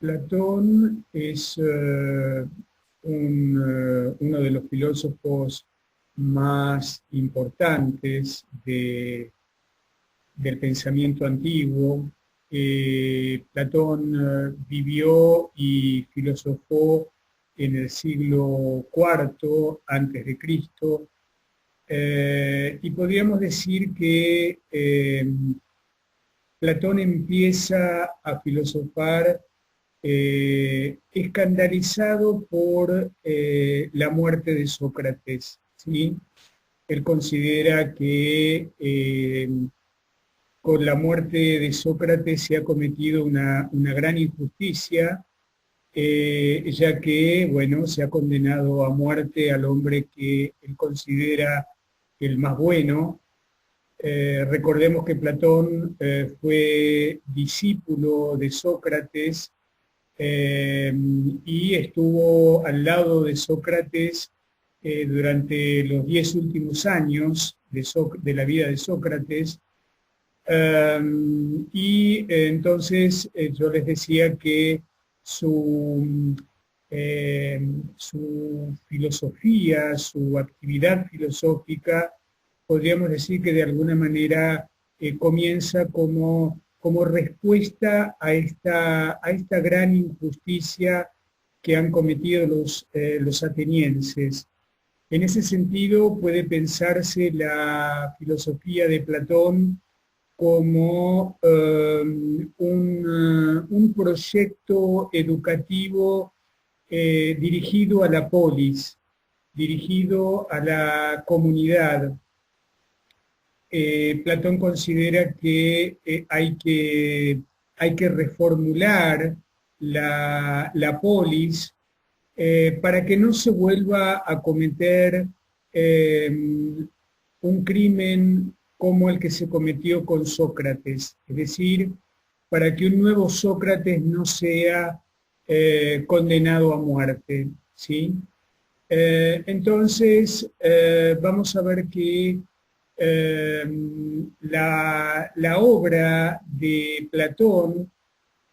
Platón es uno de los filósofos más importantes del pensamiento antiguo. Platón vivió y filosofó en el siglo IV antes de Cristo, y podríamos decir que Platón empieza a filosofar escandalizado por la muerte de Sócrates, ¿sí? Él considera que con la muerte de Sócrates se ha cometido una gran injusticia, ya que, bueno, se ha condenado a muerte al hombre que él considera el más bueno. Recordemos que Platón fue discípulo de Sócrates, y estuvo al lado de Sócrates durante los 10 últimos años de la vida de Sócrates. Entonces yo les decía que su filosofía, su actividad filosófica, podríamos decir que de alguna manera comienza como respuesta a esta gran injusticia que han cometido los atenienses. En ese sentido puede pensarse la filosofía de Platón como un proyecto educativo dirigido a la polis, dirigido a la comunidad. Platón considera que hay que reformular la polis para que no se vuelva a cometer un crimen como el que se cometió con Sócrates, es decir, para que un nuevo Sócrates no sea condenado a muerte, ¿sí? Entonces, vamos a ver que la obra de Platón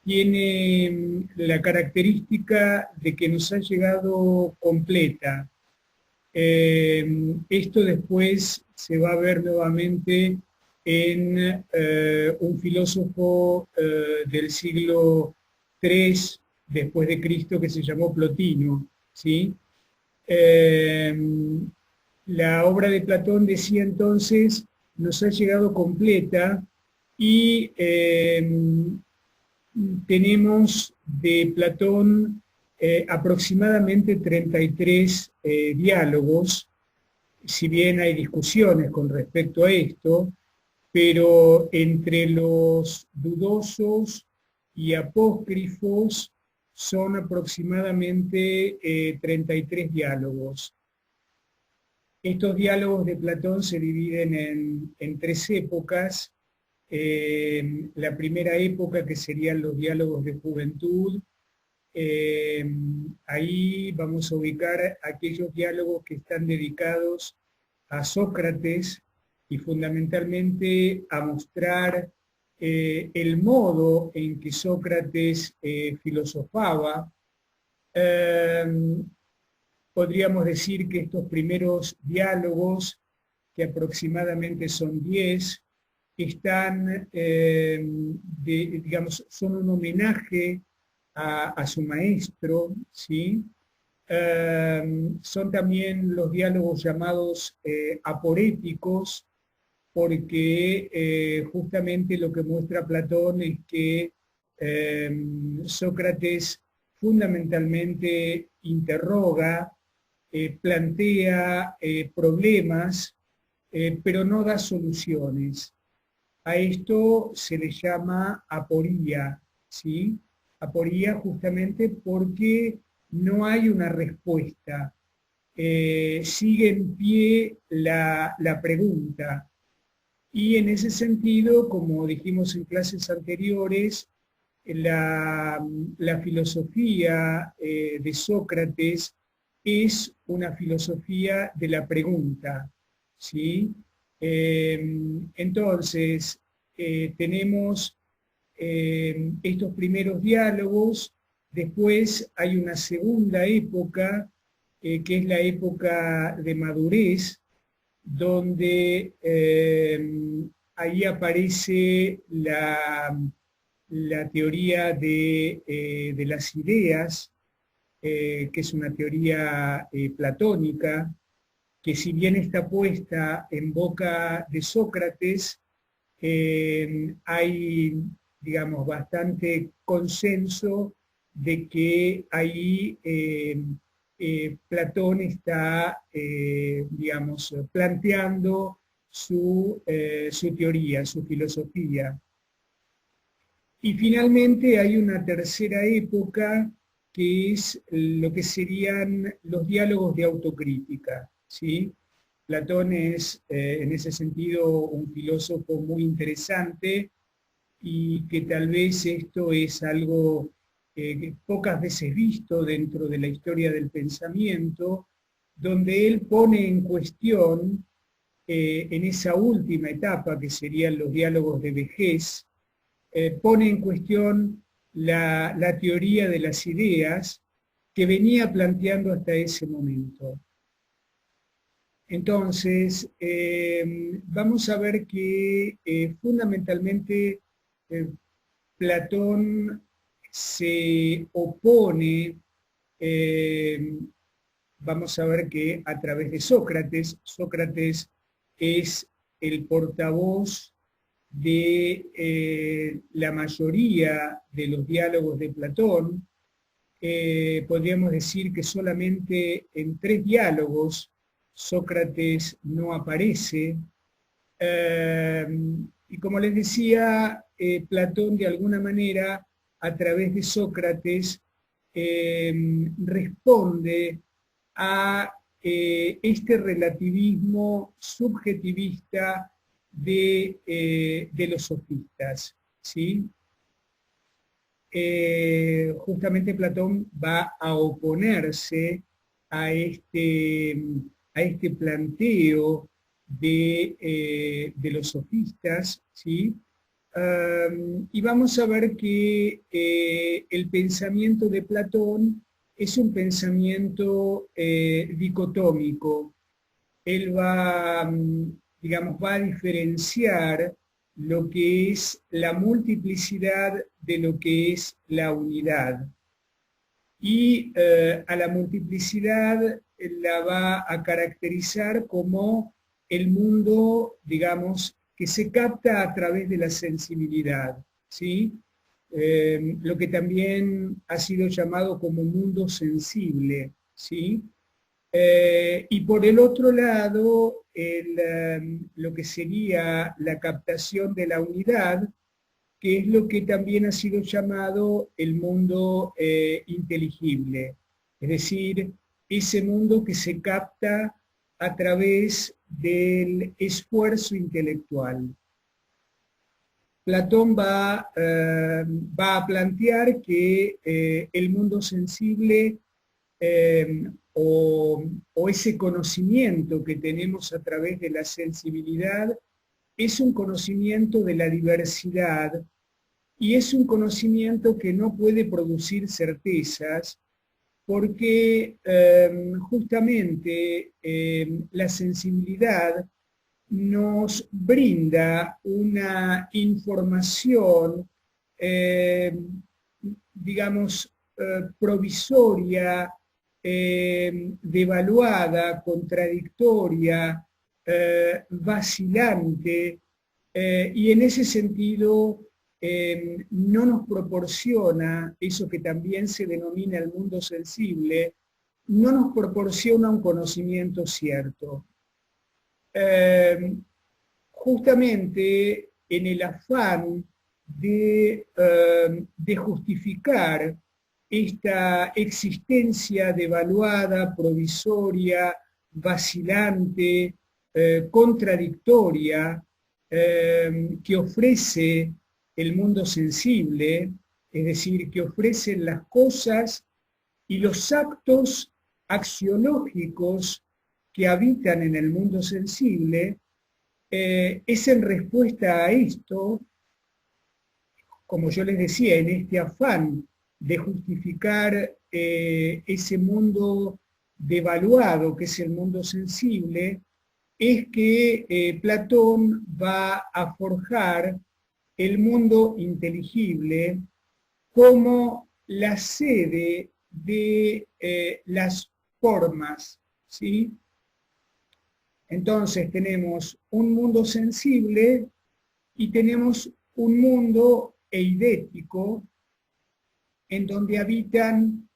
tiene la característica de que nos ha llegado completa. Esto después se va a ver nuevamente en un filósofo del siglo III después de Cristo que se llamó Plotino, ¿sí? La obra de Platón, decía entonces, nos ha llegado completa y tenemos de Platón aproximadamente 33 diálogos, si bien hay discusiones con respecto a esto, pero entre los dudosos y apócrifos son aproximadamente 33 diálogos. Estos diálogos de Platón se dividen en tres épocas. La primera época, que serían los diálogos de juventud, ahí vamos a ubicar aquellos diálogos que están dedicados a Sócrates y fundamentalmente a mostrar el modo en que Sócrates filosofaba. Podríamos decir que estos primeros diálogos, que aproximadamente son 10, están, digamos, son un homenaje a su maestro, ¿sí? Son también los diálogos llamados aporéticos, porque justamente lo que muestra Platón es que Sócrates fundamentalmente interroga, plantea problemas, pero no da soluciones. A esto se le llama aporía, ¿sí? Aporía justamente porque no hay una respuesta. Sigue en pie la pregunta. Y en ese sentido, como dijimos en clases anteriores, la filosofía de Sócrates es una filosofía de la pregunta, ¿sí? Entonces, tenemos estos primeros diálogos Después hay una segunda época, que es la época de madurez, donde ahí aparece la teoría de las ideas, que es una teoría platónica, que si bien está puesta en boca de Sócrates, hay, digamos, bastante consenso de que ahí Platón está, digamos, planteando su teoría, su filosofía. Y finalmente hay una tercera época que es lo que serían los diálogos de autocrítica, ¿sí? Platón es, en ese sentido, un filósofo muy interesante y que tal vez esto es algo pocas veces visto dentro de la historia del pensamiento, donde él pone en cuestión, en esa última etapa, que serían los diálogos de vejez, pone en cuestión la teoría de las ideas que venía planteando hasta ese momento. Entonces, vamos a ver que fundamentalmente Platón se opone, vamos a ver que a través de Sócrates, Sócrates es el portavoz de la mayoría de los diálogos de Platón. Podríamos decir que solamente en 3 diálogos Sócrates no aparece. Y como les decía, Platón de alguna manera, a través de Sócrates, responde a este relativismo subjetivista de los sofistas, ¿sí? Justamente Platón va a oponerse a este planteo de los sofistas, ¿sí? Y vamos a ver que el pensamiento de Platón es un pensamiento dicotómico. Él va, digamos, va a diferenciar lo que es la multiplicidad de lo que es la unidad. Y a la multiplicidad la va a caracterizar como el mundo, digamos, que se capta a través de la sensibilidad, ¿sí? Lo que también ha sido llamado como mundo sensible, ¿sí? Y por el otro lado, lo que sería la captación de la unidad, que es lo que también ha sido llamado el mundo inteligible, es decir, ese mundo que se capta a través del esfuerzo intelectual. Platón va a plantear que el mundo sensible o ese conocimiento que tenemos a través de la sensibilidad es un conocimiento de la diversidad y es un conocimiento que no puede producir certezas porque justamente la sensibilidad nos brinda una información, digamos, provisoria, devaluada, contradictoria, vacilante, y en ese sentido no nos proporciona eso que también se denomina el mundo sensible, no nos proporciona un conocimiento cierto. Justamente en el afán de justificar esta existencia devaluada, provisoria, vacilante, contradictoria, que ofrece el mundo sensible, es decir, que ofrecen las cosas y los actos axiológicos que habitan en el mundo sensible, es en respuesta a esto, como yo les decía, en este afán de justificar ese mundo devaluado, que es el mundo sensible, es que Platón va a forjar el mundo inteligible como la sede de las formas, ¿sí? Entonces tenemos un mundo sensible y tenemos un mundo eidético en donde habitan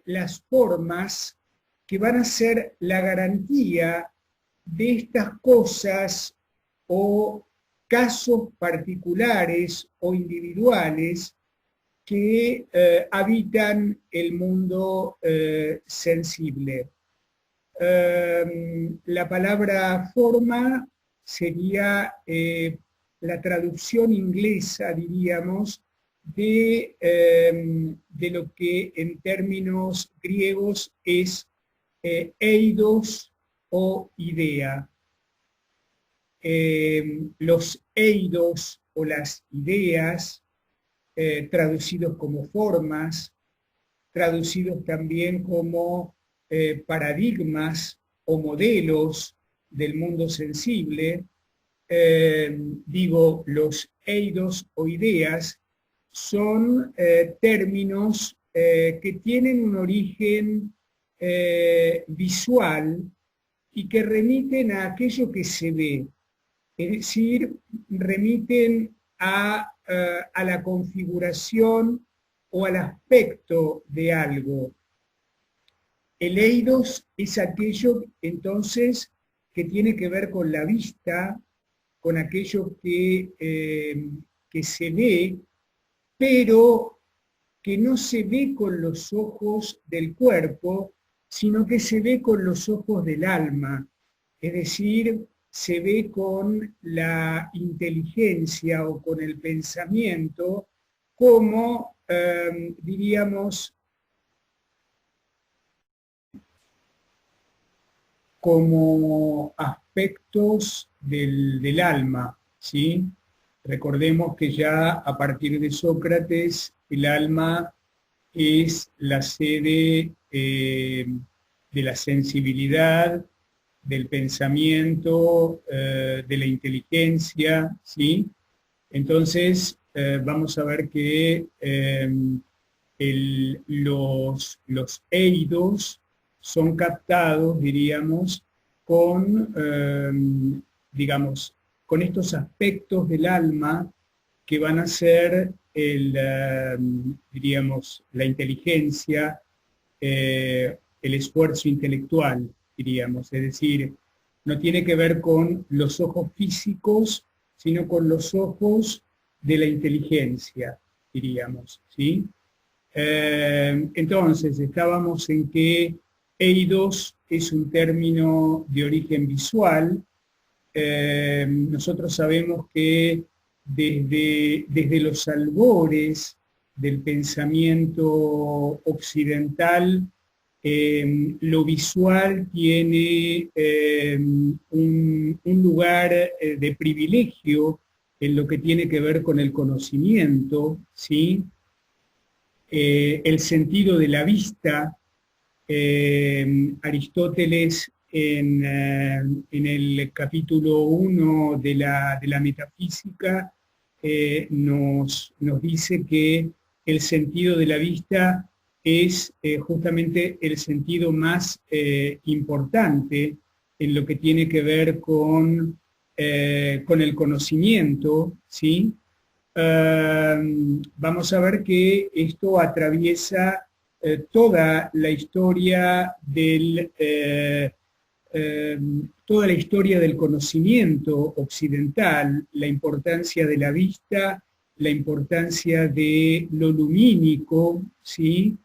las formas que van a ser la garantía de estas cosas o casos particulares o individuales que habitan el mundo sensible. La palabra forma sería la traducción inglesa, diríamos, de lo que en términos griegos es eidos o idea. Los eidos o las ideas, traducidos como formas, traducidos también como paradigmas o modelos del mundo sensible, digo, los eidos o ideas son términos que tienen un origen visual y que remiten a aquello que se ve, es decir, remiten a la configuración o al aspecto de algo. El eidos es aquello, entonces, que tiene que ver con la vista, con aquello que se ve, pero que no se ve con los ojos del cuerpo, sino que se ve con los ojos del alma, es decir, se ve con la inteligencia o con el pensamiento como, diríamos, como aspectos del alma, ¿sí? Recordemos que ya a partir de Sócrates el alma es la sede de la sensibilidad, del pensamiento, de la inteligencia, ¿sí? Entonces vamos a ver que los eidos son captados, diríamos, digamos, con estos aspectos del alma que van a ser diríamos, la inteligencia, el esfuerzo intelectual, diríamos, es decir, no tiene que ver con los ojos físicos, sino con los ojos de la inteligencia, diríamos, ¿sí? Entonces, estábamos en que eidos es un término de origen visual. Nosotros sabemos que desde los albores del pensamiento occidental, lo visual tiene un lugar de privilegio en lo que tiene que ver con el conocimiento, ¿sí? El sentido de la vista. Aristóteles en el capítulo 1 de la metafísica nos dice que el sentido de la vista es justamente el sentido más importante en lo que tiene que ver con el conocimiento, ¿sí? Vamos a ver que esto atraviesa toda la historia toda la historia del conocimiento occidental, la importancia de la vista, la importancia de lo lumínico, ¿sí?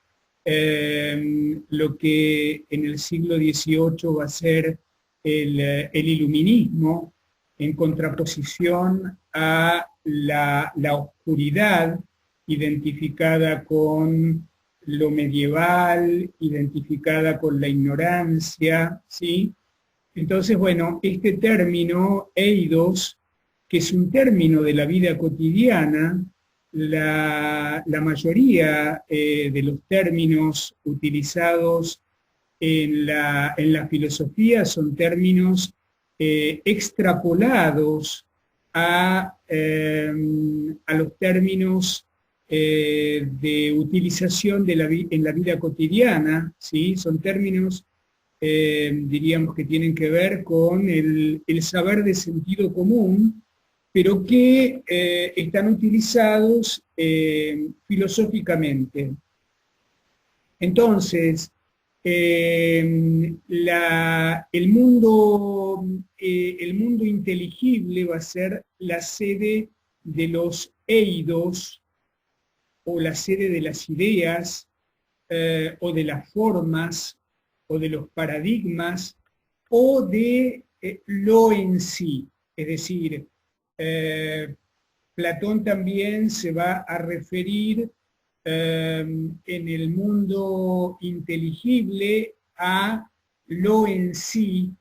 Lo que en el siglo XVIII va a ser el iluminismo, en contraposición a la oscuridad identificada con lo medieval, identificada con la ignorancia, ¿sí? Entonces, bueno, este término, eidos, que es un término de la vida cotidiana, la mayoría de los términos utilizados en la filosofía son términos extrapolados a los términos de utilización en la vida cotidiana, ¿sí? Son términos, diríamos, que tienen que ver con el saber de sentido común, pero que están utilizados filosóficamente. Entonces, el mundo inteligible va a ser la sede de los eidos, o la sede de las ideas, o de las formas, o de los paradigmas, o de lo en sí. Es decir, Platón también se va a referir en el mundo inteligible a lo en sí,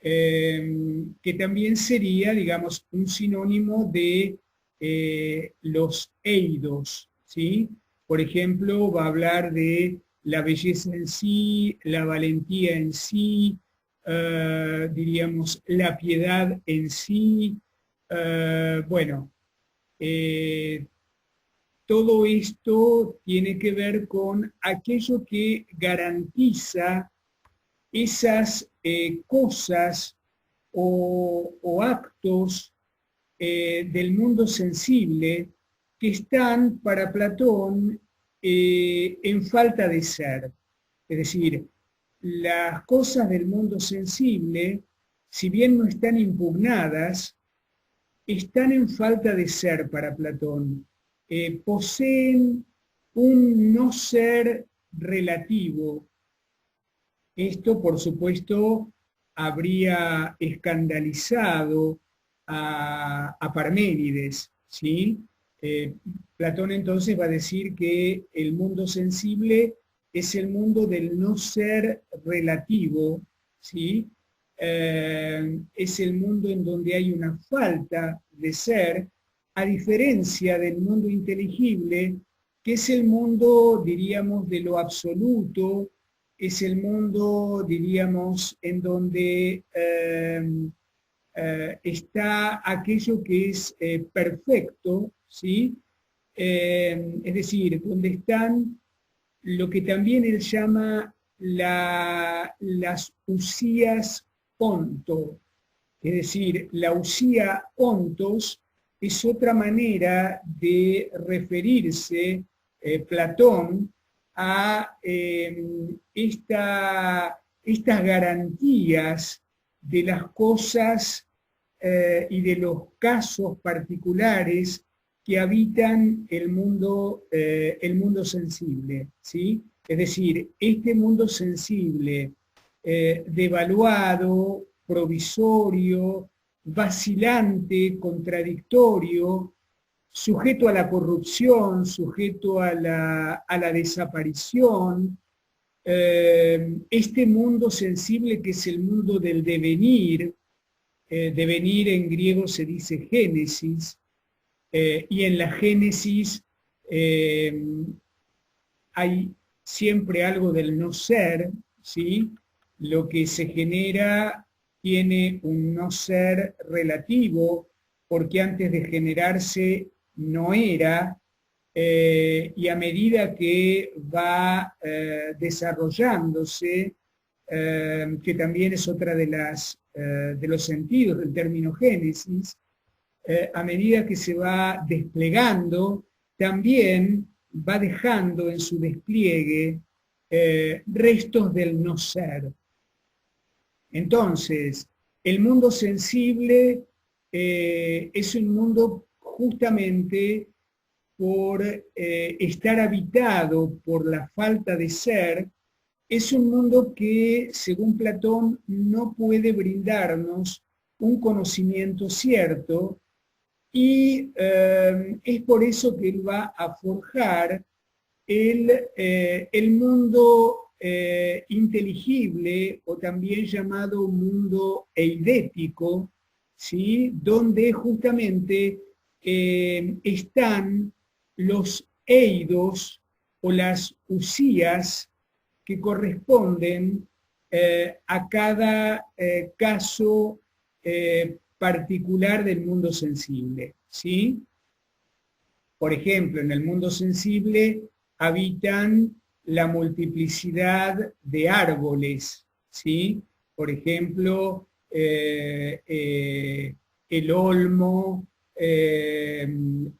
que también sería, digamos, un sinónimo de los eidos, ¿sí? Por ejemplo, va a hablar de la belleza en sí, la valentía en sí, diríamos, la piedad en sí, bueno, todo esto tiene que ver con aquello que garantiza esas cosas o actos del mundo sensible que están para Platón en falta de ser. Es decir, las cosas del mundo sensible, si bien no están impugnadas, están en falta de ser para Platón. Poseen un no ser relativo. Esto, por supuesto, habría escandalizado a Parménides, ¿sí? Platón entonces va a decir que el mundo sensible es el mundo del no ser relativo, ¿sí? Es el mundo en donde hay una falta de ser, a diferencia del mundo inteligible, que es el mundo, diríamos, de lo absoluto, es el mundo, diríamos, en donde está aquello que es perfecto, ¿sí? Es decir, donde están lo que también él llama las usías onto, es decir, la usía ontos es otra manera de referirse Platón a estas garantías de las cosas y de los casos particulares que habitan el mundo sensible, ¿sí? Es decir, este mundo sensible, devaluado, provisorio, vacilante, contradictorio, sujeto a la corrupción, sujeto a la desaparición, este mundo sensible que es el mundo del devenir, devenir en griego se dice génesis, y en la génesis hay siempre algo del no ser, ¿sí? Lo que se genera tiene un no ser relativo, porque antes de generarse no era, y a medida que va desarrollándose, que también es otra de los sentidos del término génesis, a medida que se va desplegando, también va dejando en su despliegue restos del no ser. Entonces, el mundo sensible es un mundo justamente por estar habitado por la falta de ser, es un mundo que, según Platón, no puede brindarnos un conocimiento cierto, y es por eso que él va a forjar el mundo inteligible, o también llamado mundo eidético, ¿sí? Donde justamente están los eidos o las usías que corresponden a cada caso particular del mundo sensible, ¿sí? Por ejemplo, en el mundo sensible habitan la multiplicidad de árboles, ¿sí? Por ejemplo, el olmo, el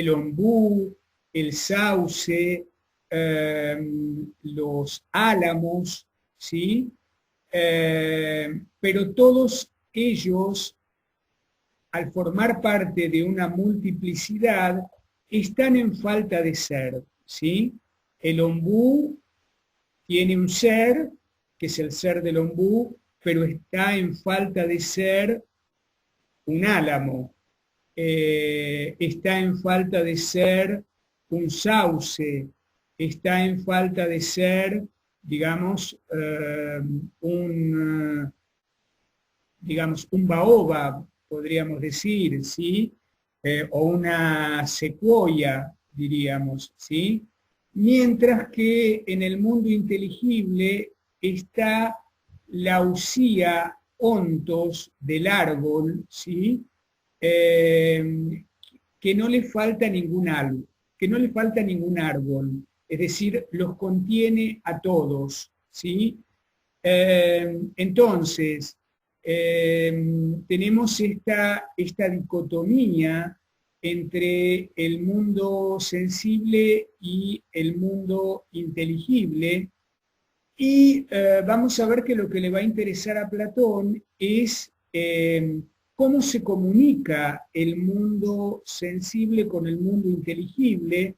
ombú, el sauce, los álamos, ¿sí? Pero todos ellos, al formar parte de una multiplicidad, están en falta de ser, ¿sí? El ombú tiene un ser, que es el ser del ombú, pero está en falta de ser un álamo, está en falta de ser un sauce, está en falta de ser, digamos, un baobab, podríamos decir, ¿sí? O una secuoya, diríamos, ¿sí? Mientras que en el mundo inteligible está la usía ontos del árbol, ¿sí? Que no le falta ningún árbol, es decir, los contiene a todos, ¿sí? Entonces, tenemos esta dicotomía entre el mundo sensible y el mundo inteligible, y vamos a ver que lo que le va a interesar a Platón es cómo se comunica el mundo sensible con el mundo inteligible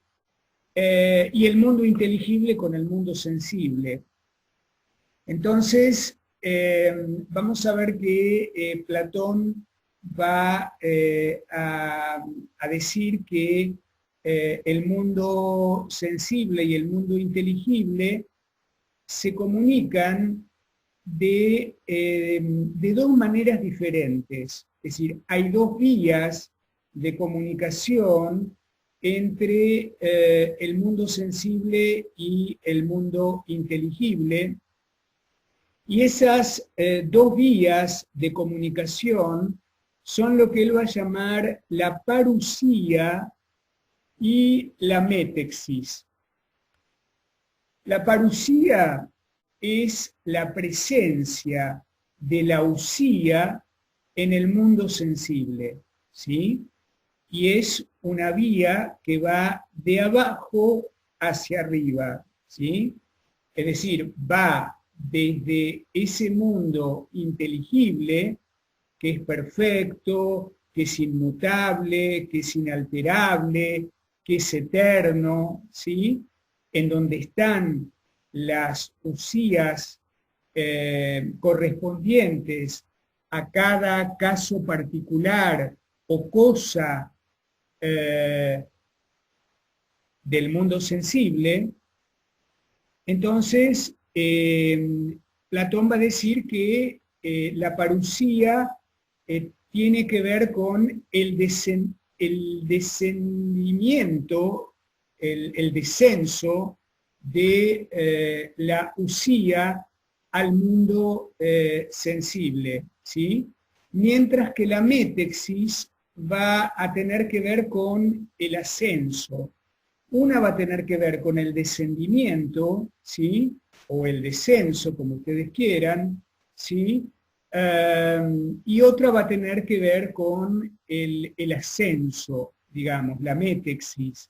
y el mundo inteligible con el mundo sensible. Entonces, vamos a ver que Platón va a decir que el mundo sensible y el mundo inteligible se comunican de dos maneras diferentes. Es decir, hay dos vías de comunicación entre el mundo sensible y el mundo inteligible. Y esas dos vías de comunicación son lo que él va a llamar la parusía y la métexis. La parusía es la presencia de la usía en el mundo sensible, ¿sí? Y es una vía que va de abajo hacia arriba, ¿sí? Es decir, va desde ese mundo inteligible, que es perfecto, que es inmutable, que es inalterable, que es eterno, ¿sí? En donde están las usías correspondientes a cada caso particular o cosa del mundo sensible. Entonces, Platón va a decir que la parusía tiene que ver con el descendimiento, el descenso de la usía al mundo sensible, ¿sí? Mientras que la métexis va a tener que ver con el ascenso. Una va a tener que ver con el descendimiento, ¿sí? O el descenso, como ustedes quieran, ¿sí? Y otra va a tener que ver con el ascenso, digamos, la métexis.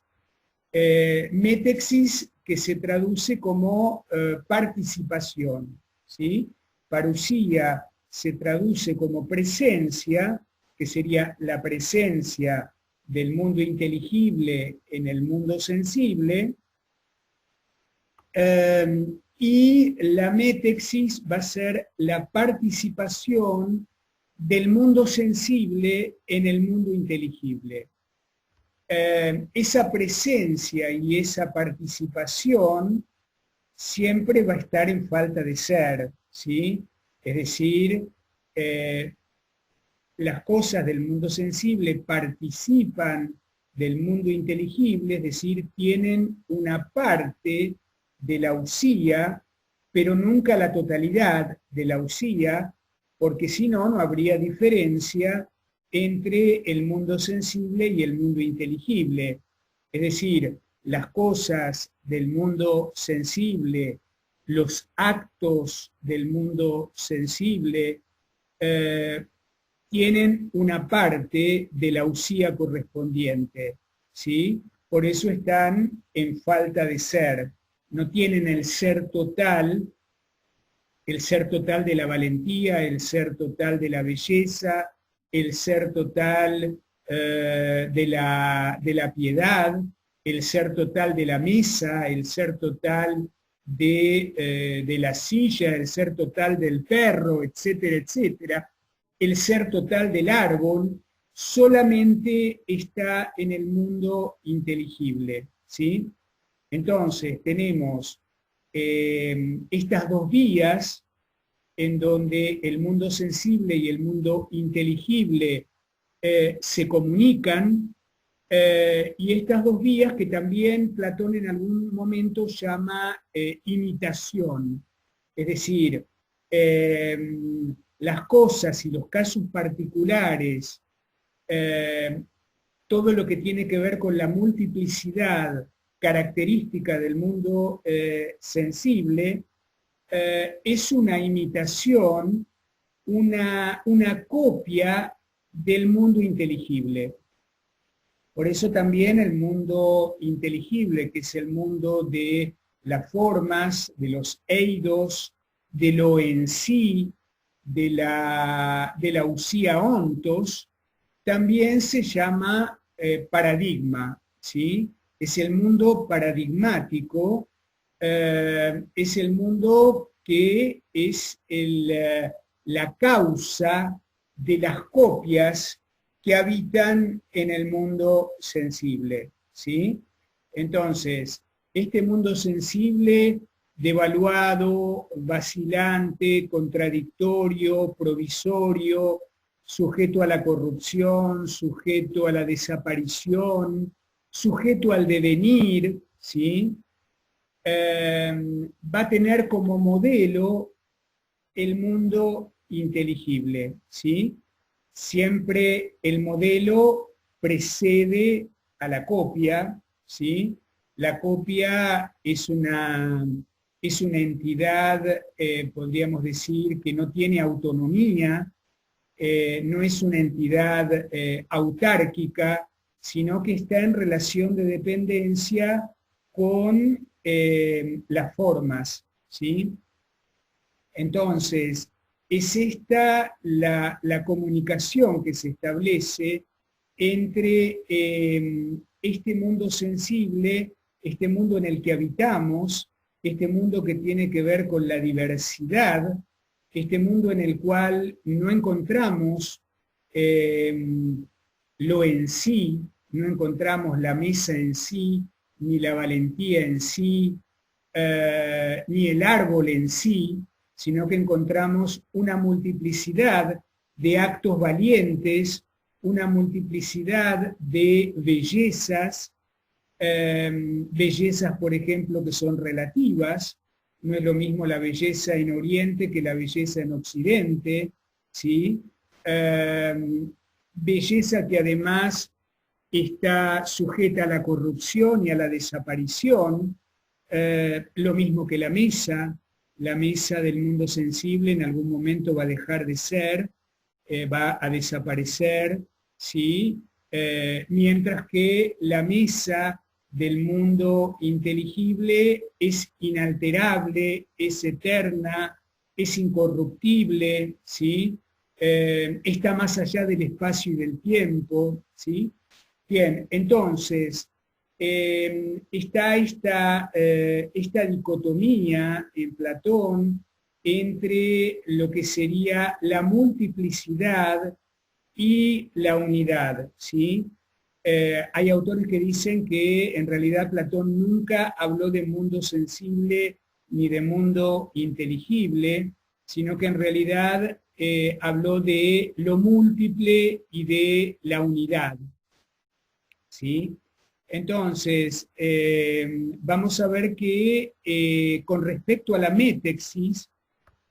Métexis que se traduce como participación, ¿sí? Parusía se traduce como presencia, que sería la presencia del mundo inteligible en el mundo sensible, y la métexis va a ser la participación del mundo sensible en el mundo inteligible. Esa presencia y esa participación siempre va a estar en falta de ser, ¿sí? Es decir, las cosas del mundo sensible participan del mundo inteligible, es decir, tienen una parte de la usía, pero nunca la totalidad de la usía, porque si no, no habría diferencia entre el mundo sensible y el mundo inteligible. Es decir, las cosas del mundo sensible, los actos del mundo sensible, tienen una parte de la usía correspondiente, ¿sí? Por eso están en falta de ser, no tienen el ser total de la valentía, el ser total de la belleza, el ser total de la piedad, el ser total de la mesa, el ser total de la silla, el ser total del perro, etcétera, etcétera. El ser total del árbol solamente está en el mundo inteligible, ¿sí? Entonces tenemos estas dos vías en donde el mundo sensible y el mundo inteligible se comunican, y estas dos vías que también Platón en algún momento llama imitación, es decir, las cosas y los casos particulares, todo lo que tiene que ver con la multiplicidad característica del mundo sensible, es una imitación, una copia del mundo inteligible. Por eso también el mundo inteligible, que es el mundo de las formas, de los eidos, de lo en sí, de la usía ontos, también se llama paradigma, ¿sí? Es el mundo paradigmático, es el mundo que es la causa de las copias que habitan en el mundo sensible, ¿sí? Entonces, este mundo sensible, devaluado, vacilante, contradictorio, provisorio, sujeto a la corrupción, sujeto a la desaparición, sujeto al devenir, ¿sí? Va a tener como modelo el mundo inteligible, ¿sí? Siempre el modelo precede a la copia, ¿sí? La copia es una entidad, podríamos decir, que no tiene autonomía, no es una entidad autárquica, sino que está en relación de dependencia con las formas, ¿sí? Entonces, es esta la comunicación que se establece entre este mundo sensible, este mundo en el que habitamos, este mundo que tiene que ver con la diversidad, este mundo en el cual no encontramos lo en sí, no encontramos la mesa en sí, ni la valentía en sí, ni el árbol en sí, sino que encontramos una multiplicidad de actos valientes, una multiplicidad de bellezas, bellezas, por ejemplo, que son relativas. No es lo mismo la belleza en Oriente que la belleza en Occidente, ¿sí? Belleza que además está sujeta a la corrupción y a la desaparición, lo mismo que la mesa del mundo sensible en algún momento va a dejar de ser, va a desaparecer, ¿sí? Mientras que la mesa del mundo inteligible es inalterable, es eterna, es incorruptible, ¿sí? Está más allá del espacio y del tiempo, ¿sí? Bien, entonces, está esta dicotomía en Platón entre lo que sería la multiplicidad y la unidad, ¿sí? Hay autores que dicen que en realidad Platón nunca habló de mundo sensible ni de mundo inteligible, sino que en realidad habló de lo múltiple y de la unidad, ¿sí? Entonces, vamos a ver que con respecto a la métexis,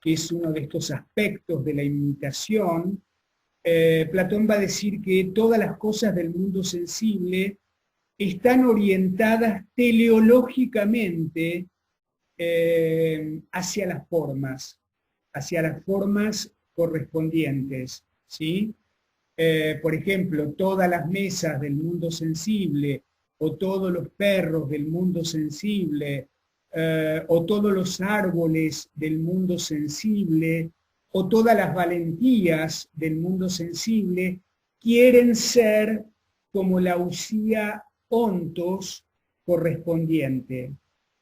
que es uno de estos aspectos de la imitación, Platón va a decir que todas las cosas del mundo sensible están orientadas teleológicamente hacia las formas correspondientes, ¿sí? Por ejemplo, todas las mesas del mundo sensible, o todos los perros del mundo sensible, o todos los árboles del mundo sensible, o todas las valentías del mundo sensible, quieren ser como la usía ontos correspondiente,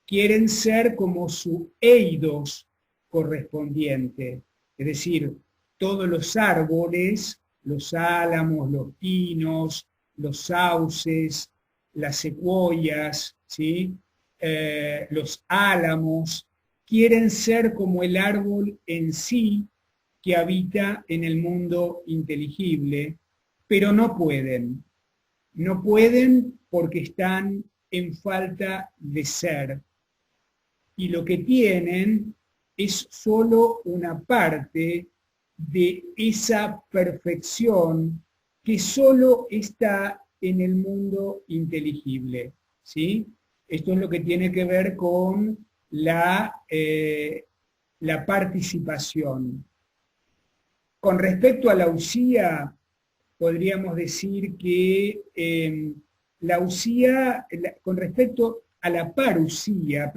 quieren ser como su eidos correspondiente, es decir, todos los árboles, los álamos, los pinos, los sauces, las secuoyas, ¿sí? Los álamos, quieren ser como el árbol en sí que habita en el mundo inteligible, pero no pueden. No pueden porque están en falta de ser. Y lo que tienen es solo una parte de esa perfección que solo está en el mundo inteligible, ¿sí? Esto es lo que tiene que ver con la participación. Con respecto a la usía, podríamos decir que la usía, con respecto a la parusía,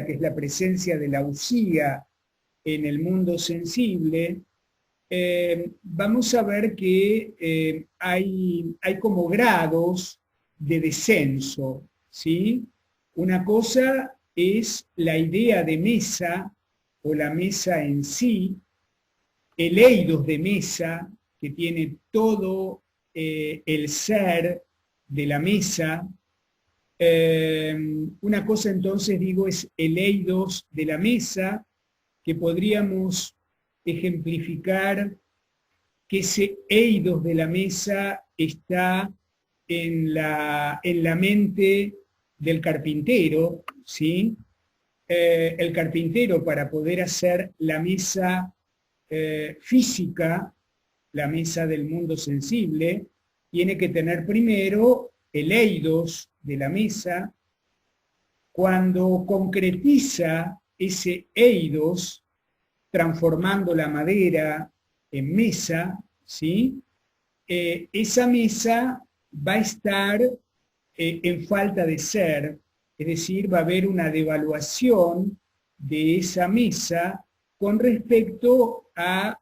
que es la presencia de la usía en el mundo sensible, vamos a ver que hay como grados de descenso, ¿sí? Una cosa es la idea de mesa o la mesa en sí, el eidos de mesa, que tiene todo el ser de la mesa. Una cosa entonces, digo, es el eidos de la mesa, que podríamos ejemplificar que ese eidos de la mesa está en la mente del carpintero, ¿sí? El carpintero, para poder hacer la mesa física, la mesa del mundo sensible, tiene que tener primero el eidos de la mesa. Cuando concretiza ese eidos, transformando la madera en mesa, ¿sí? Esa mesa va a estar en falta de ser, es decir, va a haber una devaluación de esa mesa con respecto a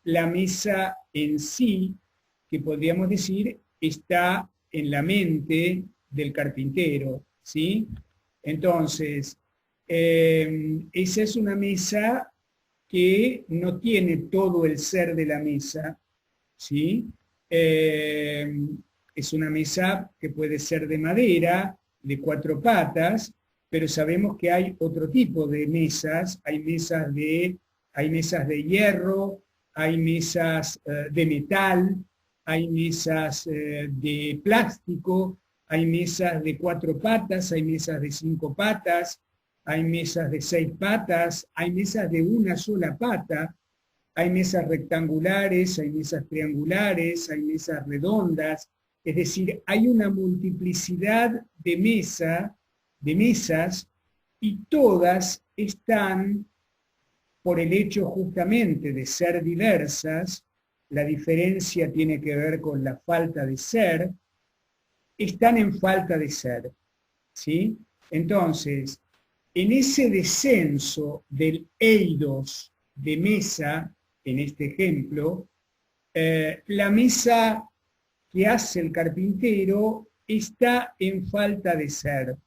la mesa en sí, que podríamos decir está en la mente del carpintero, ¿sí? Entonces, esa es una mesa que no tiene todo el ser de la mesa, ¿sí? Es una mesa que puede ser de madera, de 4 patas, pero sabemos que hay otro tipo de mesas, hay mesas de hierro, hay mesas de metal, hay mesas de plástico, hay mesas de 4 patas, hay mesas de 5 patas, hay mesas de 6 patas, hay mesas de una sola pata, hay mesas rectangulares, hay mesas triangulares, hay mesas redondas, es decir, hay una multiplicidad de mesas, y todas están, por el hecho justamente de ser diversas, la diferencia tiene que ver con la falta de ser, están en falta de ser, ¿sí? Entonces, en ese descenso del eidos de mesa, en este ejemplo, la mesa que hace el carpintero está en falta de ser.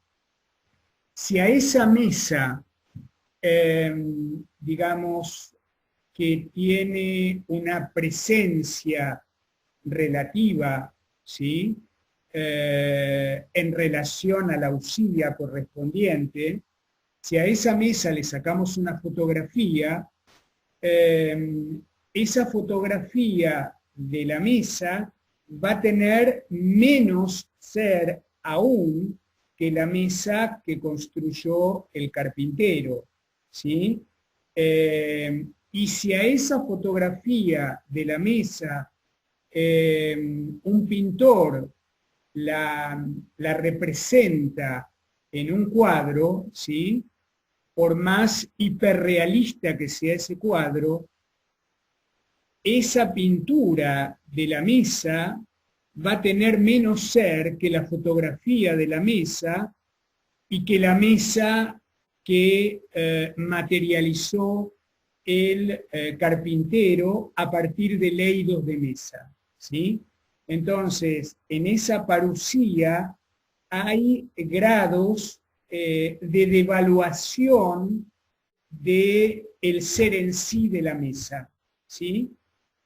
Si a esa mesa, digamos, que tiene una presencia relativa, ¿sí? En relación a la usía correspondiente, si a esa mesa le sacamos una fotografía, esa fotografía de la mesa va a tener menos ser aún que la mesa que construyó el carpintero, ¿sí? Y si a esa fotografía de la mesa un pintor la representa en un cuadro, ¿sí? Por más hiperrealista que sea ese cuadro, esa pintura de la mesa va a tener menos ser que la fotografía de la mesa y que la mesa que materializó el carpintero a partir de leidos de mesa, ¿sí? Entonces, en esa parusía hay grados de devaluación del ser en sí de la mesa, ¿sí?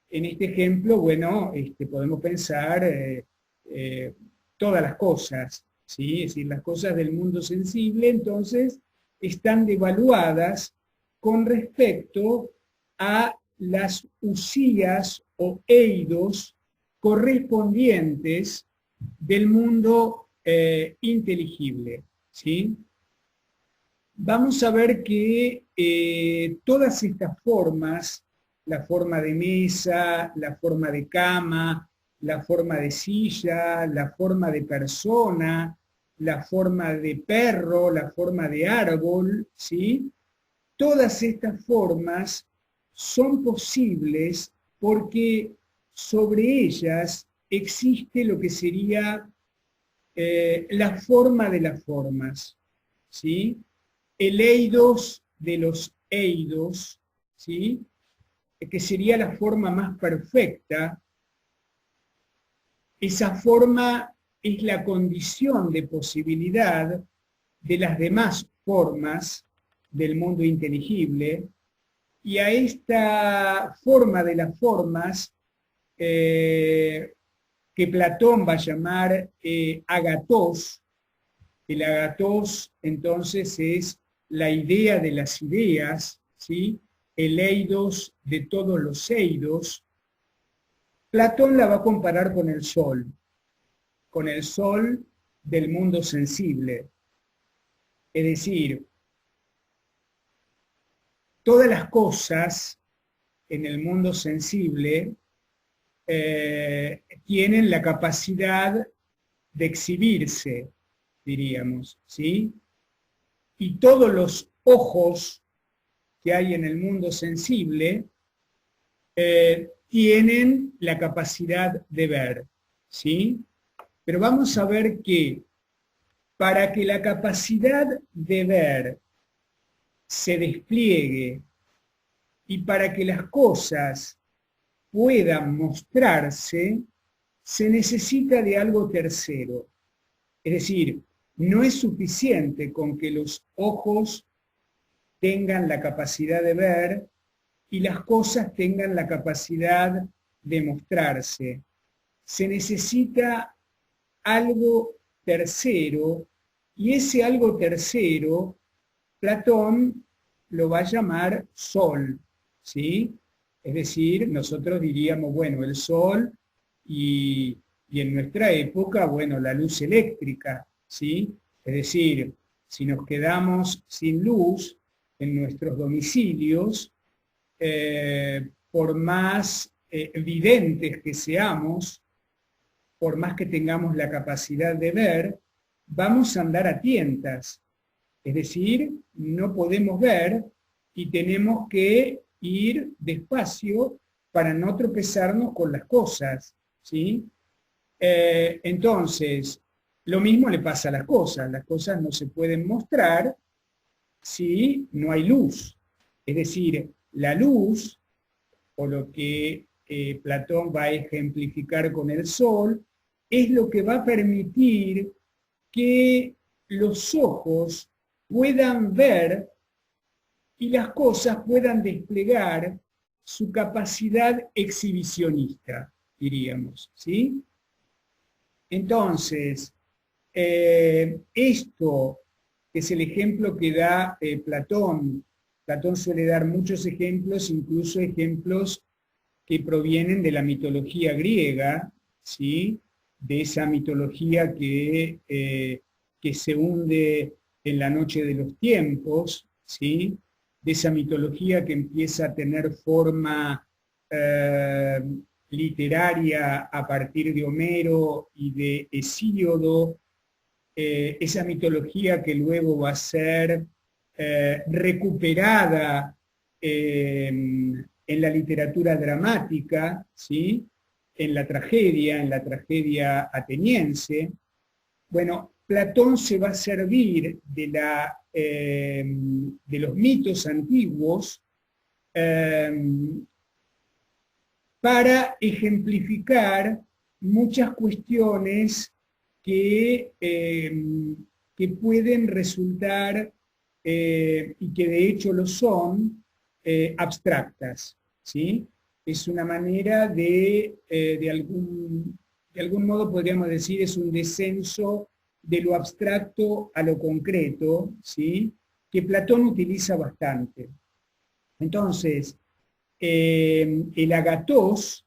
En este ejemplo, bueno, podemos pensar todas las cosas, ¿sí? Es decir, las cosas del mundo sensible, entonces, están devaluadas con respecto a las usías o eidos correspondientes del mundo inteligible, ¿sí? Vamos a ver que todas estas formas, la forma de mesa, la forma de cama, la forma de silla, la forma de persona, la forma de perro, la forma de árbol, ¿sí? Todas estas formas son posibles porque sobre ellas existe lo que sería la forma de las formas, ¿sí? El eidos de los eidos, ¿sí? Que sería la forma más perfecta. Esa forma es la condición de posibilidad de las demás formas del mundo inteligible, y a esta forma de las formas que Platón va a llamar agatos. El agatos entonces es la idea de las ideas, ¿sí? El eidos de todos los eidos. Platón la va a comparar con el sol del mundo sensible. Es decir, todas las cosas en el mundo sensible tienen la capacidad de exhibirse, diríamos, ¿sí? Y todos los ojos que hay en el mundo sensible tienen la capacidad de ver, ¿sí? Pero vamos a ver que para que la capacidad de ver se despliegue y para que las cosas puedan mostrarse, se necesita de algo tercero. Es decir, no es suficiente con que los ojos tengan la capacidad de ver y las cosas tengan la capacidad de mostrarse. Se necesita algo tercero, y ese algo tercero, Platón lo va a llamar sol, ¿sí? Es decir, nosotros diríamos, bueno, el sol y en nuestra época, bueno, la luz eléctrica, ¿sí? Es decir, si nos quedamos sin luz en nuestros domicilios, por más evidentes que seamos, por más que tengamos la capacidad de ver, vamos a andar a tientas. Es decir, no podemos ver y tenemos que ir despacio para no tropezarnos con las cosas, ¿sí? Entonces, lo mismo le pasa a las cosas no se pueden mostrar si no hay luz. Es decir, la luz, o lo que Platón va a ejemplificar con el sol, es lo que va a permitir que los ojos puedan ver y las cosas puedan desplegar su capacidad exhibicionista, diríamos, ¿sí? Entonces, esto que es el ejemplo que da Platón. Platón suele dar muchos ejemplos, incluso ejemplos que provienen de la mitología griega, ¿sí? De esa mitología que se hunde en la noche de los tiempos, ¿sí? De esa mitología que empieza a tener forma literaria a partir de Homero y de Hesíodo, esa mitología que luego va a ser recuperada en la literatura dramática, ¿sí? En la tragedia ateniense. Bueno, Platón se va a servir de los mitos antiguos para ejemplificar muchas cuestiones que pueden resultar, y que de hecho lo son, abstractas, ¿sí? Es una manera de algún modo podríamos decir, es un descenso de lo abstracto a lo concreto, ¿sí? Que Platón utiliza bastante. Entonces, el agathos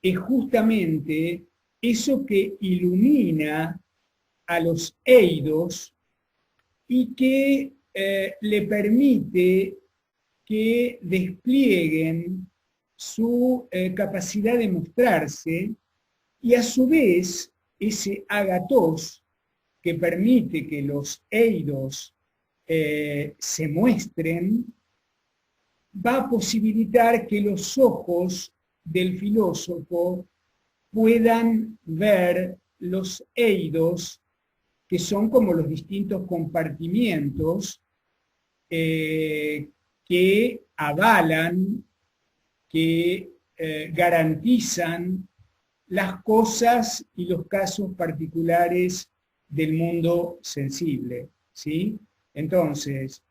es justamente eso que ilumina a los eidos y que le permite que desplieguen su capacidad de mostrarse, y a su vez ese agathos que permite que los eidos se muestren, va a posibilitar que los ojos del filósofo puedan ver los eidos, que son como los distintos compartimientos que avalan, que garantizan las cosas y los casos particulares del mundo sensible, ¿sí? Entonces,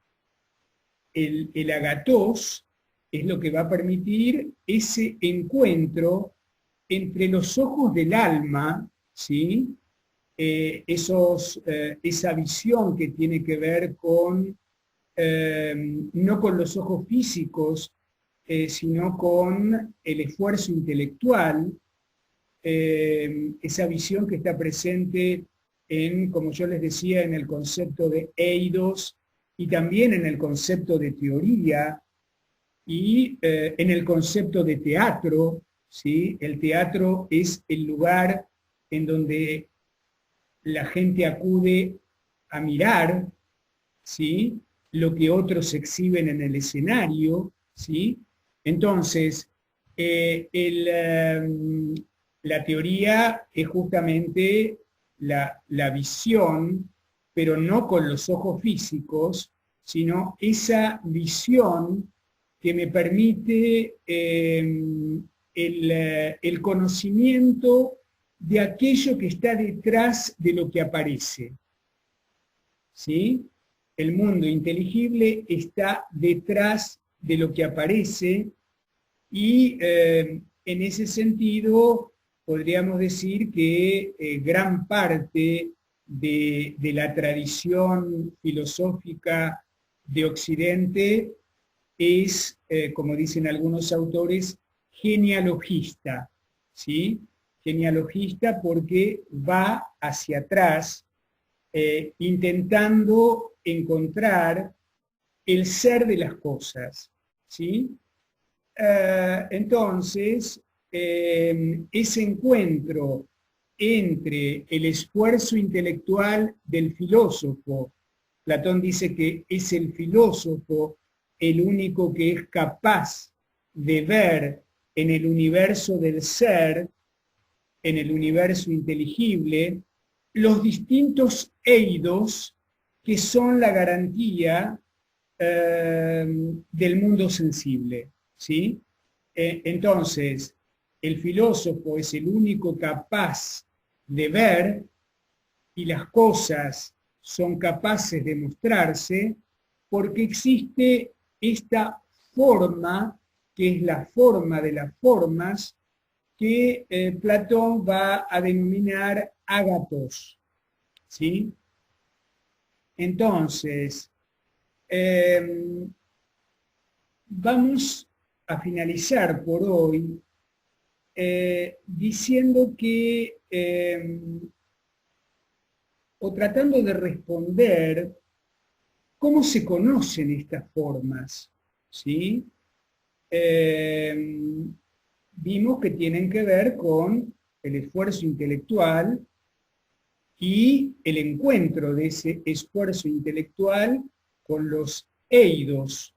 el agathos es lo que va a permitir ese encuentro entre los ojos del alma, ¿sí? Esa visión que tiene que ver con, no con los ojos físicos, sino con el esfuerzo intelectual, esa visión que está presente en, como yo les decía, en el concepto de eidos y también en el concepto de teoría y en el concepto de teatro, ¿sí? El teatro es el lugar en donde la gente acude a mirar, ¿sí? Lo que otros exhiben en el escenario, ¿sí? Entonces, la teoría es justamente la visión, pero no con los ojos físicos, sino esa visión que me permite el conocimiento de aquello que está detrás de lo que aparece, ¿sí? El mundo inteligible está detrás de lo que aparece y en ese sentido podríamos decir que gran parte de la tradición filosófica de Occidente es, como dicen algunos autores, genealogista, ¿sí? Genealogista porque va hacia atrás, intentando encontrar el ser de las cosas, ¿sí? Entonces, ese encuentro entre el esfuerzo intelectual del filósofo, Platón dice que es el filósofo el único que es capaz de ver en el universo del ser, en el universo inteligible, los distintos eidos que son la garantía del mundo sensible, ¿sí? Entonces, el filósofo es el único capaz de ver y las cosas son capaces de mostrarse porque existe esta forma, que es la forma de las formas, que Platón va a denominar agathos, ¿sí? Entonces, vamos a finalizar por hoy diciendo que, o tratando de responder cómo se conocen estas formas, ¿sí? Vimos que tienen que ver con el esfuerzo intelectual y el encuentro de ese esfuerzo intelectual con los eidos.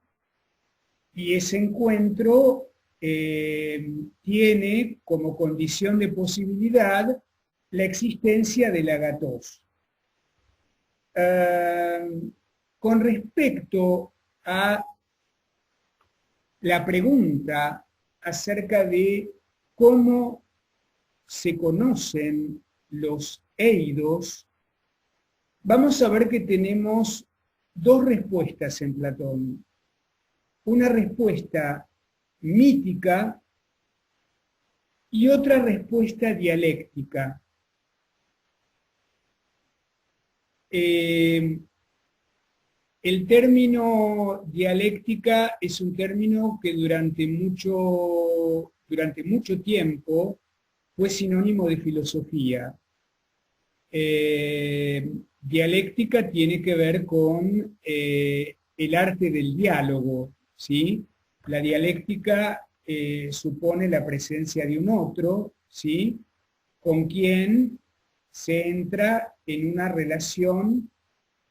Y ese encuentro tiene como condición de posibilidad la existencia del agatos. Con respecto a la pregunta acerca de cómo se conocen los eidos, vamos a ver que tenemos dos respuestas en Platón. Una respuesta mítica y otra respuesta dialéctica. El término dialéctica es un término que durante mucho tiempo fue sinónimo de filosofía. Dialéctica tiene que ver con el arte del diálogo, ¿sí? La dialéctica supone la presencia de un otro, ¿sí? Con quien se entra en una relación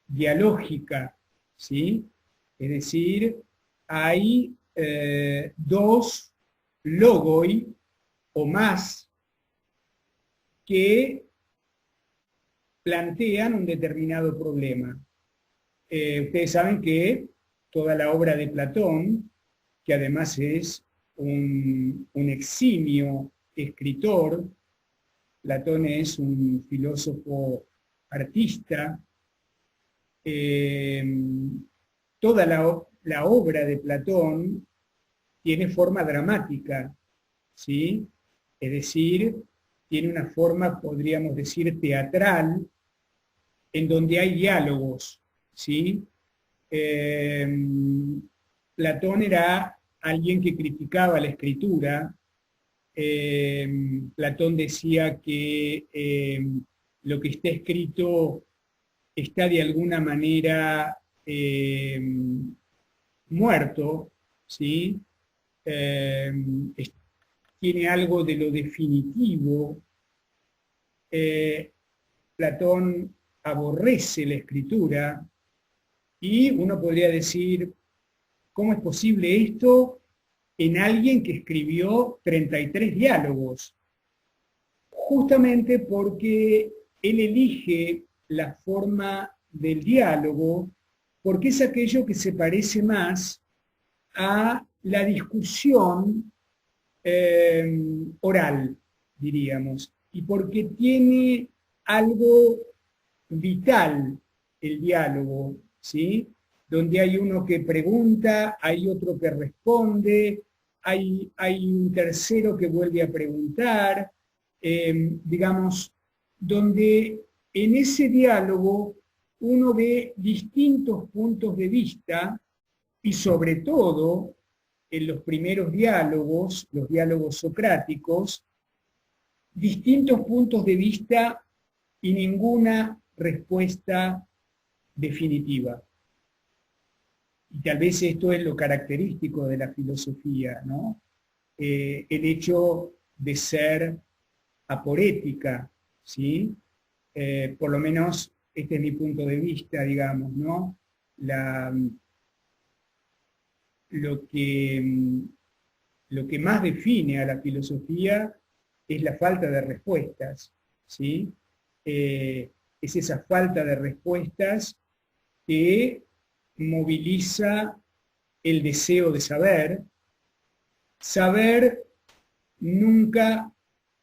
dialógica, ¿sí? Es decir, hay dos logoi o más que plantean un determinado problema. Ustedes saben que toda la obra de Platón, que además es un eximio escritor, Platón es un filósofo artista, toda la obra de Platón tiene forma dramática, ¿sí? Es decir, tiene una forma, podríamos decir, teatral, en donde hay diálogos, ¿sí? Platón era alguien que criticaba la escritura. Platón decía que lo que está escrito está de alguna manera muerto, ¿sí? Tiene algo de lo definitivo. Platón aborrece la escritura y uno podría decir, ¿cómo es posible esto en alguien que escribió 33 diálogos? Justamente porque él elige la forma del diálogo porque es aquello que se parece más a la discusión oral, diríamos, y porque tiene algo vital el diálogo, ¿sí? Donde hay uno que pregunta, hay otro que responde, hay un tercero que vuelve a preguntar, digamos, donde en ese diálogo uno ve distintos puntos de vista y sobre todo en los primeros diálogos, los diálogos socráticos, distintos puntos de vista y ninguna respuesta definitiva. Y tal vez esto es lo característico de la filosofía, ¿no? El hecho de ser aporética, ¿sí? Por lo menos este es mi punto de vista, digamos, ¿no? Lo que más define a la filosofía es la falta de respuestas, ¿sí? Es esa falta de respuestas que moviliza el deseo de saber, saber nunca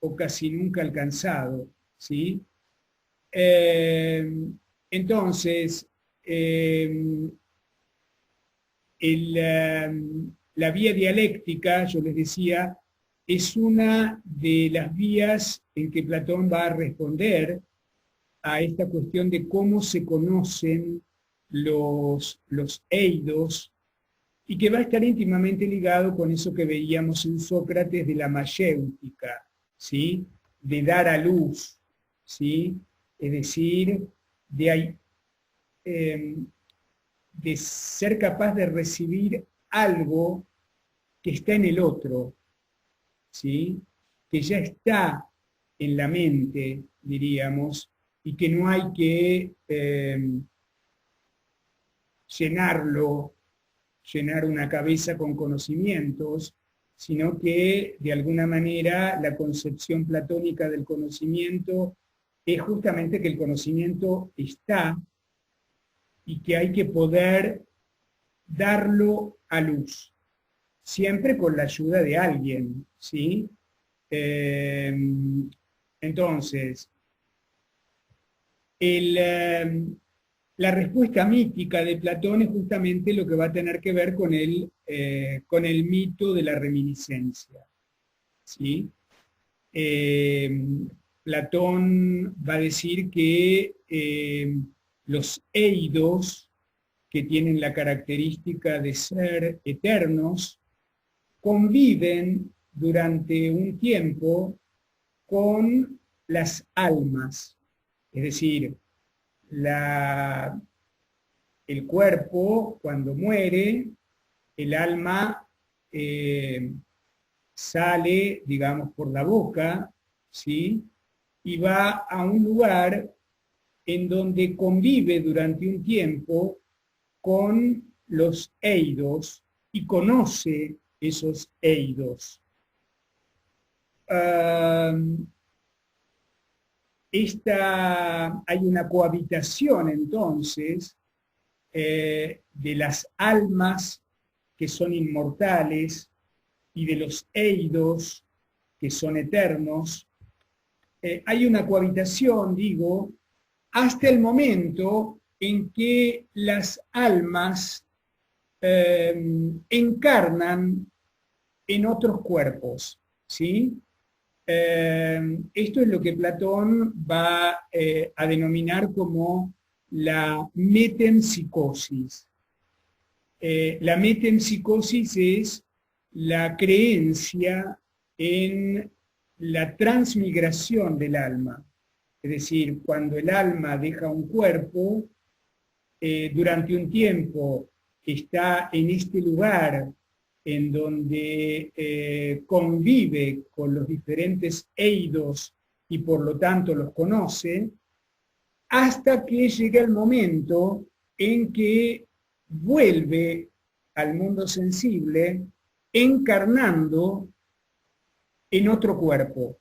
o casi nunca alcanzado, ¿sí? Entonces, la vía dialéctica, yo les decía, es una de las vías en que Platón va a responder a esta cuestión de cómo se conocen los eidos, y que va a estar íntimamente ligado con eso que veíamos en Sócrates de la mayéutica, ¿sí? De dar a luz, ¿sí? Es decir, eh, de ser capaz de recibir algo que está en el otro, ¿sí? Que ya está en la mente, diríamos, y que no hay que llenarlo, llenar una cabeza con conocimientos, sino que de alguna manera la concepción platónica del conocimiento es justamente que el conocimiento está y que hay que poder darlo a luz, siempre con la ayuda de alguien, ¿sí? Eh, entonces, la respuesta mítica de Platón es justamente lo que va a tener que ver con el mito de la reminiscencia, ¿sí? Eh, Platón va a decir que los eidos, que tienen la característica de ser eternos, conviven durante un tiempo con las almas, es decir, el cuerpo cuando muere, el alma sale, digamos, por la boca, ¿sí? Y va a un lugar en donde convive durante un tiempo con los eidos y conoce esos eidos. Hay una cohabitación entonces de las almas que son inmortales y de los eidos que son eternos. Hay una cohabitación, digo, hasta el momento en que las almas encarnan en otros cuerpos, ¿sí? Esto es lo que Platón va a denominar como la metempsicosis. La metempsicosis es la creencia en la transmigración del alma. Es decir, cuando el alma deja un cuerpo, durante un tiempo está en este lugar en donde convive con los diferentes eidos y por lo tanto los conoce, hasta que llega el momento en que vuelve al mundo sensible encarnando en otro cuerpo.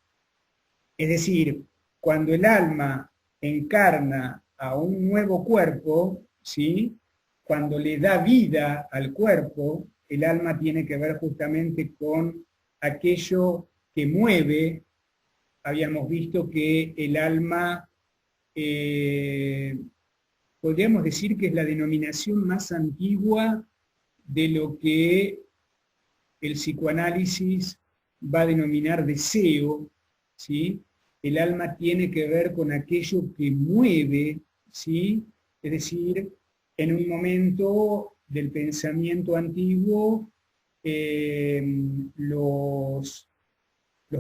Es decir, cuando el alma encarna a un nuevo cuerpo, ¿sí? Cuando le da vida al cuerpo, el alma tiene que ver justamente con aquello que mueve. Habíamos visto que el alma, podríamos decir que es la denominación más antigua de lo que el psicoanálisis va a denominar deseo, ¿sí? El alma tiene que ver con aquello que mueve, ¿sí? Es decir, en un momento del pensamiento antiguo, los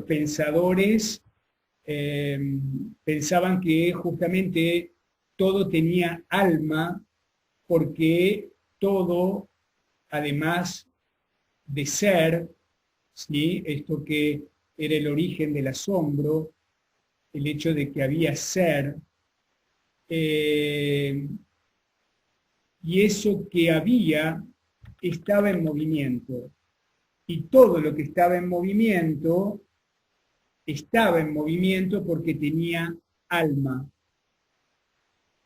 pensadores pensaban que justamente todo tenía alma porque todo, además de ser, ¿sí? Esto que era el origen del asombro, el hecho de que había ser, y eso que había estaba en movimiento. Y todo lo que estaba en movimiento porque tenía alma.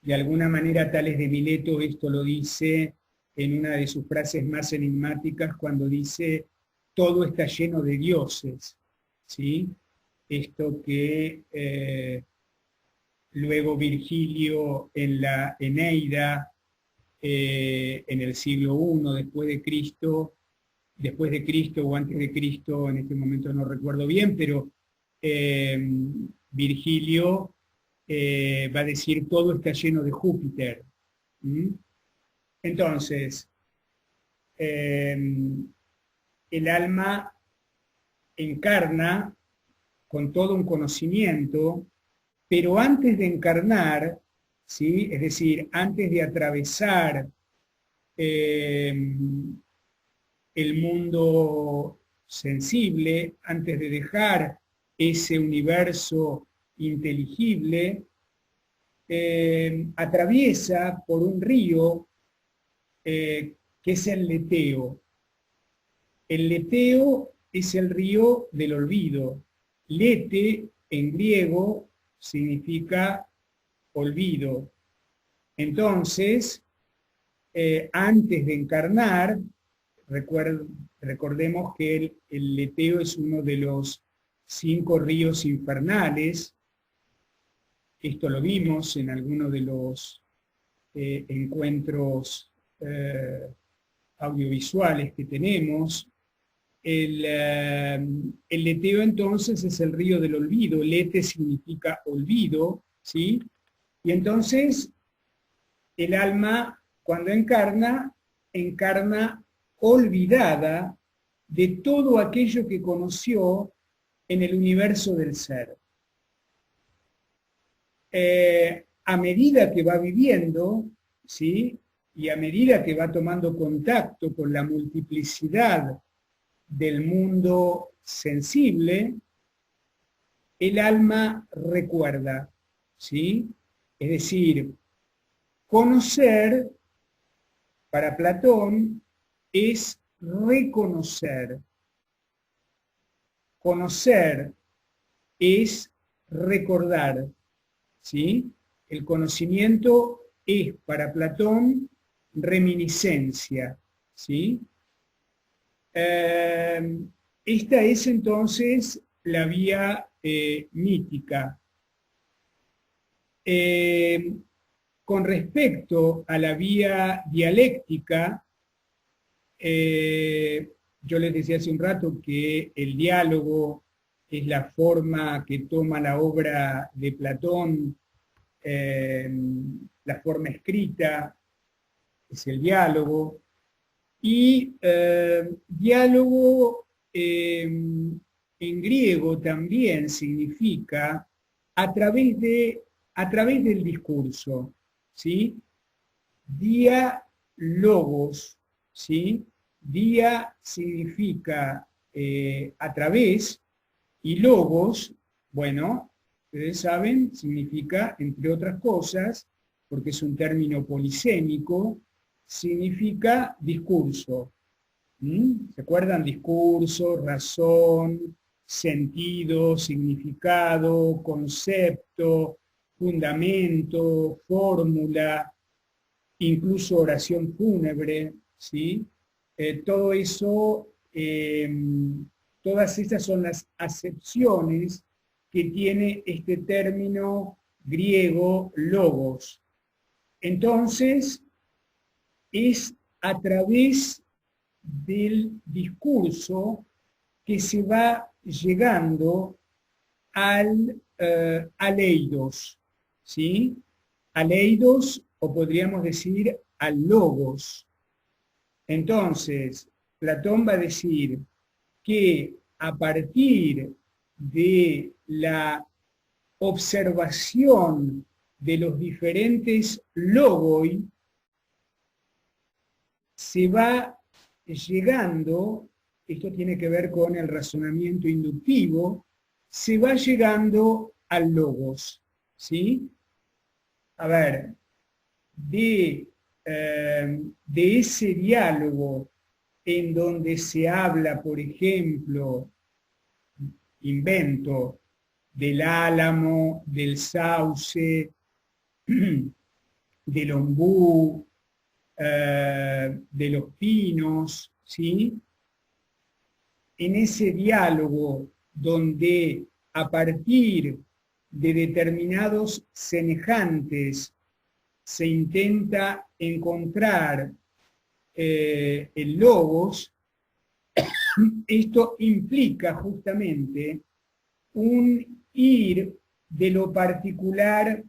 De alguna manera Tales de Mileto esto lo dice en una de sus frases más enigmáticas cuando dice, todo está lleno de dioses, ¿sí? Esto que luego Virgilio en la Eneida, en el siglo I después de Cristo o antes de Cristo, en este momento no recuerdo bien, pero Virgilio va a decir todo está lleno de Júpiter. ¿Mm? Entonces, el alma encarna con todo un conocimiento, pero antes de encarnar, ¿sí? Es decir, antes de atravesar el mundo sensible, antes de dejar ese universo inteligible, atraviesa por un río que es el leteo. El leteo es el río del olvido. Lete en griego significa olvido. Entonces, antes de encarnar, recordemos que el leteo es uno de los 5 ríos infernales. Esto lo vimos en algunos de los encuentros audiovisuales que tenemos. El leteo entonces es el río del olvido. Lete significa olvido, ¿sí? Y entonces el alma, cuando encarna, encarna olvidada de todo aquello que conoció en el universo del ser. A medida que va viviendo, ¿sí? Y a medida que va tomando contacto con la multiplicidad del mundo sensible, el alma recuerda, ¿sí? Es decir, conocer, para Platón, es reconocer. Conocer es recordar, ¿sí? El conocimiento es, para Platón, reminiscencia, ¿sí? Esta es entonces la vía mítica. Con respecto a la vía dialéctica, yo les decía hace un rato que el diálogo es la forma que toma la obra de Platón, la forma escrita es el diálogo, y diálogo en griego también significa a través del discurso, ¿sí? Diálogos, ¿sí? Dia significa a través, y logos, bueno, ustedes saben, significa, entre otras cosas, porque es un término polisémico, significa discurso. ¿Se acuerdan? Discurso, razón, sentido, significado, concepto, fundamento, fórmula, incluso oración fúnebre, ¿sí? Todo eso, todas estas son las acepciones que tiene este término griego logos. Entonces, es a través del discurso que se va llegando al aleidos, ¿sí? Aleidos, o podríamos decir al logos. Entonces, Platón va a decir que a partir de la observación de los diferentes logoi, se va llegando, esto tiene que ver con el razonamiento inductivo, se va llegando al logos, ¿sí? A ver, de ese diálogo en donde se habla, por ejemplo, invento, del álamo, del sauce, del ombú, de los pinos, ¿sí? En ese diálogo donde a partir de determinados semejantes se intenta encontrar el logos, esto implica justamente un ir de lo particular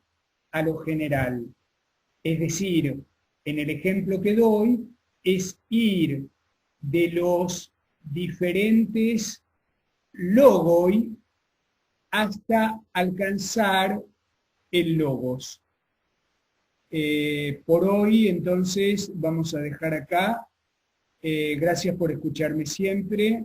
a lo general. Es decir, en el ejemplo que doy, es ir de los diferentes logoi hasta alcanzar el logos. Por hoy, entonces, vamos a dejar acá. Gracias por escucharme siempre.